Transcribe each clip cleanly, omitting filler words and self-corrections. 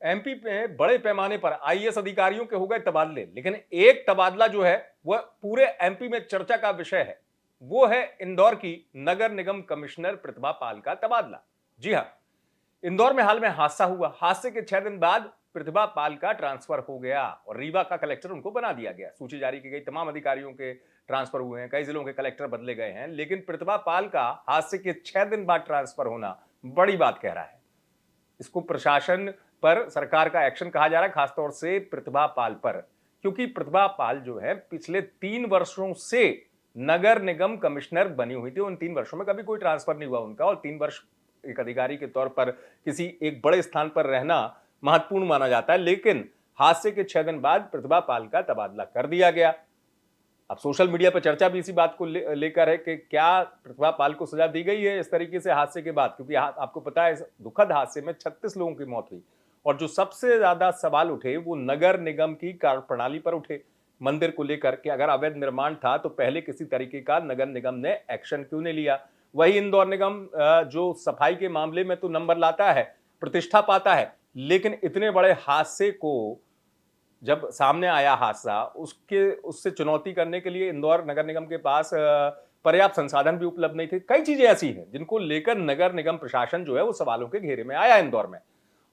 MP में बड़े पैमाने पर आईएएस अधिकारियों के हो गए तबादले, लेकिन एक तबादला जो है वह पूरे एमपी में चर्चा का विषय है। वो है इंदौर की नगर निगम कमिश्नर प्रतिभा पाल का तबादला। जी हां, इंदौर में हाल में हादसा हुआ। हादसे के 6 दिन बाद प्रतिभा पाल का ट्रांसफर हो गया और रीवा का कलेक्टर उनको बना दिया गया। सूची जारी की गई, तमाम अधिकारियों के ट्रांसफर हुए हैं, कई जिलों के कलेक्टर बदले गए हैं, लेकिन प्रतिभा पाल का हादसे के 6 दिन बाद ट्रांसफर होना बड़ी बात कह रहा है। इसको प्रशासन पर सरकार का एक्शन कहा जा रहा है, खासतौर से प्रतिभा पाल पर, क्योंकि प्रतिभा पाल जो है पिछले 3 वर्षों से नगर निगम कमिश्नर बनी हुई थी। उन 3 वर्षों में कभी कोई ट्रांसफर नहीं हुआ उनका, और 3 वर्ष एक अधिकारी के तौर पर किसी एक बड़े स्थान पर रहना महत्वपूर्ण माना जाता है। लेकिन हादसे के 6 दिन बाद प्रतिभा पाल का तबादला कर दिया गया। अब सोशल मीडिया पर चर्चा भी इसी बात को लेकर है कि क्या प्रतिभा पाल को सजा दी गई है इस तरीके से हादसे के बाद, क्योंकि आपको पता है इस दुखद हादसे में 36 लोगों की मौत हुई और जो सबसे ज्यादा सवाल उठे वो नगर निगम की कार्यप्रणाली पर उठे। मंदिर को लेकर कि अगर अवैध निर्माण था तो पहले किसी तरीके का नगर निगम ने एक्शन क्यों नहीं लिया। वही इंदौर निगम जो सफाई के मामले में तो नंबर लाता है, प्रतिष्ठा पाता है, लेकिन इतने बड़े हादसे को जब सामने आया हादसा, उससे चुनौती करने के लिए इंदौर नगर निगम के पास पर्याप्त संसाधन भी उपलब्ध नहीं थे। कई चीजें ऐसी हैं जिनको लेकर नगर निगम प्रशासन जो है वो सवालों के घेरे में आया इंदौर में।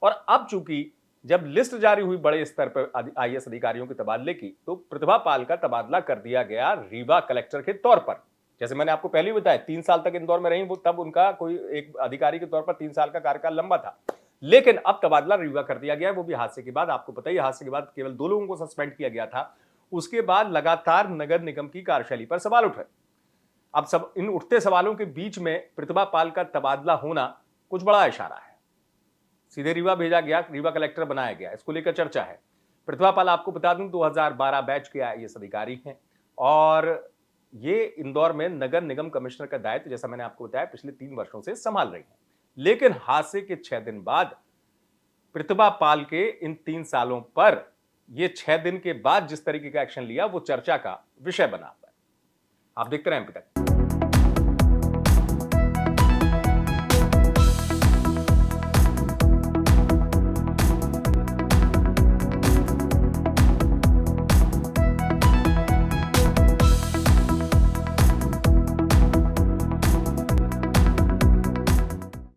और अब चूंकि जब लिस्ट जारी हुई बड़े स्तर पर आईएएस अधिकारियों के तबादले की, तो प्रतिभा पाल का तबादला कर दिया गया रीवा कलेक्टर के तौर पर। जैसे मैंने आपको पहले ही बताया, 3 साल तक इंदौर में रही वो, तब उनका कोई एक अधिकारी के तौर पर 3 साल का कार्यकाल लंबा था। लेकिन अब तबादला रीवा कर दिया गया है, वो भी हादसे के बाद। आपको पता ही, हादसे के बाद केवल 2 लोगों को सस्पेंड किया गया था। उसके बाद लगातार नगर निगम की कार्यशैली पर सवाल उठे। अब सब इन उठते सवालों के बीच में प्रतिभा पाल का तबादला होना कुछ बड़ा इशारा है। सीधे रीवा भेजा गया, रीवा कलेक्टर बनाया गया, इसको लेकर चर्चा है। प्रतिभा पाल आपको बता दूं 2012 बैच के आईएएस अधिकारी हैं और ये इंदौर में नगर निगम कमिश्नर का दायित्व, जैसा मैंने आपको बताया, पिछले 3 वर्षों से संभाल रही हैं। लेकिन हादसे के 6 दिन बाद प्रतिभा पाल के इन 3 सालों पर ये 6 दिन के बाद जिस तरीके का एक्शन लिया वो चर्चा का विषय बना। आप देखते रहें एमपी तक।